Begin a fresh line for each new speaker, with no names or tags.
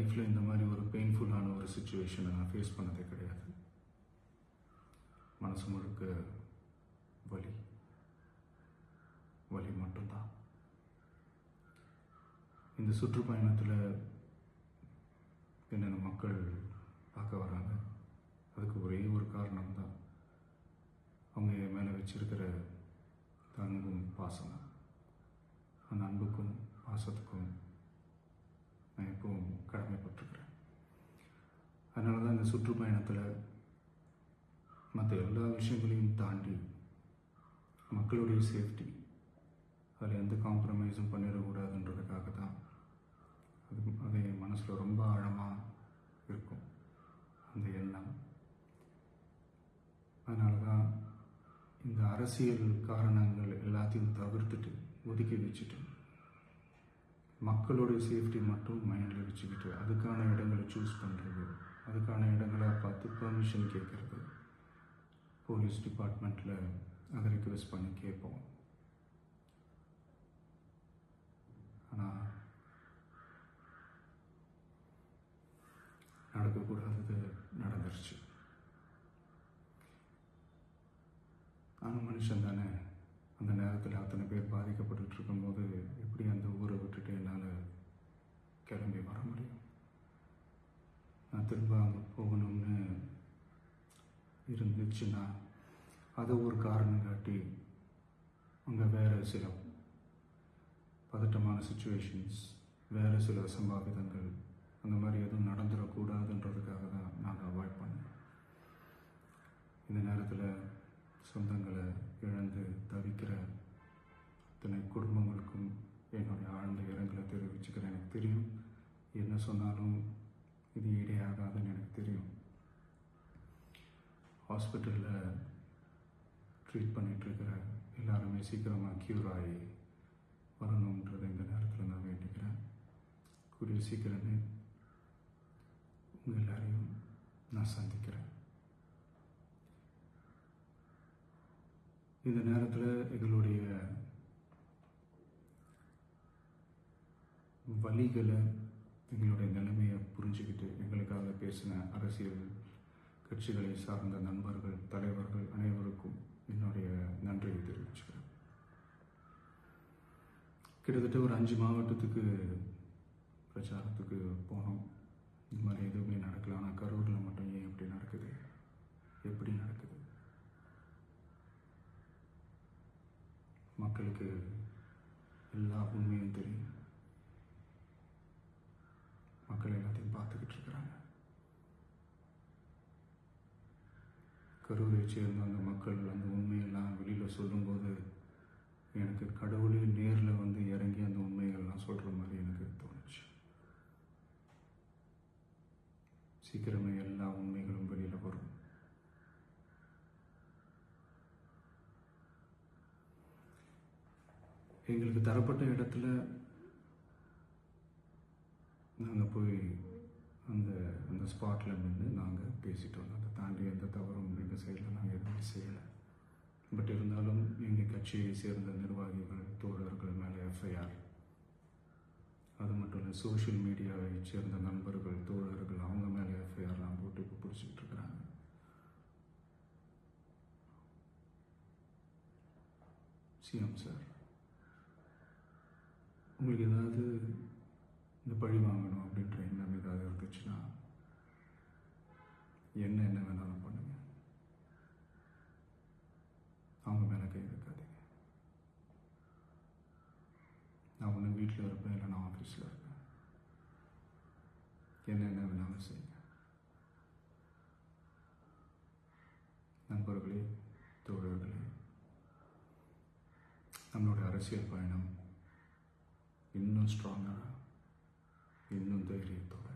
லைஃப்பில் இந்த மாதிரி ஒரு பெயின்ஃபுல்லான ஒரு சுச்சுவேஷனை நான் ஃபேஸ் பண்ணதே கிடையாது. மனசு முழுக்க வலி வலி மட்டும்தான். இந்த சுற்றுப்பயணத்தில் என்னென்ன மக்கள் பார்க்க வராங்க, அதுக்கு ஒரே ஒரு காரணம் தான், அவங்க என் மேலே வச்சிருக்கிற அன்பும் பாசம் தான். அந்த அன்புக்கும் பாசத்துக்கும் நான் எப்பவும் கடமைப்பட்டிருக்கிறேன். அதனால தான் இந்த சுற்றுப்பயணத்தில் மற்ற எல்லா விஷயங்களையும் தாண்டி மக்களுடைய சேஃப்டி, அதில் எந்த காம்ப்ரமைஸும் பண்ணிடக்கூடாதுன்றதுக்காக தான் அது என் மனசில் ரொம்ப ஆழமாக இருக்கும் அந்த எண்ணம். அதனால தான் இந்த அரசியல் காரணங்கள் எல்லாத்தையும் தவிர்த்துட்டு ஒதுக்கி வச்சுட்டு மக்களுடைய சேஃப்டி மட்டும் மைண்டில் வச்சுக்கிட்டு அதுக்கான இடங்களை சூஸ் பண்ணுறது, அதுக்கான இடங்களை பார்த்து பெர்மிஷன் கேட்குறது, போலீஸ் டிபார்ட்மெண்ட்டில் அதை ரிக்வெஸ்ட் பண்ணி கேட்போம். ஆனால் நடக்கக்கூடாதது நடந்துருச்சு. நானும் மனுஷன் தானே. அந்த நேரத்தில் அத்தனை பேர் பாதிக்கப்பட்டு இருக்கும்போது எப்படி அந்த ஊரை விட்டுட்டு என்னால் கிளம்பி வர முடியும்? நான் திரும்ப அங்கே போகணும்னு இருந்துச்சுன்னா அதை ஒரு காரணம் காட்டி அங்கே வேறு சில பதட்டமான சுச்சுவேஷன்ஸ், வேறு சில அசம்பாவிதங்கள் அந்த மாதிரி எதுவும் நடந்துடக்கூடாதுன்றதுக்காக தான் நான் அவாய்ட் பண்ணேன். இந்த நேரத்தில் சொந்தங்களை இழந்து தவிக்கிற அத்தனை குடும்பங்களுக்கும் என்னுடைய ஆழ்ந்த இரங்கலை தெரிவிச்சுக்கிறேன். எனக்கு தெரியும், என்ன சொன்னாலும் இது ஈடேயாகாதுன்னு எனக்கு தெரியும். ஹாஸ்பிட்டலில் ட்ரீட் பண்ணிகிட்ருக்கிற எல்லாருமே சீக்கிரமாக க்யூர் ஆகி வரணுன்றதை இந்த நேரத்தில் நான் வேண்டிக்கிறேன். கூடிய சீக்கிரமே உங்கள் எல்லாரையும் நான் சந்திக்கிறேன். இந்த நேரத்தில் எங்களுடைய வலிகளை, எங்களுடைய நிலைமையை புரிஞ்சுக்கிட்டு எங்களுக்காக பேசின அரசியல் கட்சிகளை சார்ந்த நண்பர்கள், தலைவர்கள் அனைவருக்கும் என்னுடைய நன்றியை தெரிவிச்சுக்கிறேன். கிட்டத்தட்ட ஒரு 5 மாவட்டத்துக்கு பிரச்சாரத்துக்கு போனோம். இந்த மாதிரி எதுவுமே நடக்கல. ஆனால் கரூரில் மட்டும் ஏன் எப்படி நடக்குது, எப்படி நடக்குது? மக்களுக்கு எல்லா உண்மையும் தெரியும். மக்கள் எல்லாத்தையும் பார்த்துக்கிட்டு இருக்கிறாங்க. கரூரை சேர்ந்த அந்த மக்கள் அந்த உண்மையெல்லாம் வெளியில் சொல்லும்போது எனக்கு கடவுளே நேரில் வந்து இறங்கி அந்த உண்மைகள்லாம் சொல்கிற மாதிரி எனக்கு தோணுச்சு. சீக்கிரமே எல்லா உண்மைகளும் வெளியில் வரும். எங்களுக்கு தரப்பட்ட இடத்துல நாங்கள் போய் அந்த அந்த ஸ்பாட்டில் நின்று நாங்கள் பேசிட்டு வந்தோம். அதை தாண்டி எந்த தவறும் எங்கள் சைடில் நாங்கள் எதுவுமே செய்யலை. பட் இருந்தாலும் எங்கள் கட்சியை சேர்ந்த நிர்வாகிகள், தோழர்கள் மேலே எஃப்ஐஆர், அது மட்டும் இல்லை சோஷியல் மீடியாவை சேர்ந்த நண்பர்கள், தோழர்கள் அவங்க மேலே எஃப்ஐஆர்லாம் போட்டு இப்போ பிடிச்சிக்கிட்டு இருக்கிறாங்க. சிஎம் சார், உங்களுக்கு ஏதாவது இந்த பழி வாங்கணும் அப்படின்ற எண்ணம் ஏதாவது இருந்துச்சுன்னா என்ன வேணாலும் பண்ணுங்க. அவங்க மேலே கை வைக்காதீங்க. நான் ஒன்று வீட்டில் இருப்பேன், இல்லை நான் ஆஃபீஸில் இருப்பேன். என்ன வேணாலும் செய்யுங்க. நண்பர்களே, தோழர்களே, நம்மளுடைய அரசியல் பயணம் இன்னும் ஸ்ட்ராங்காக, இன்னும் தைரியத்தோடு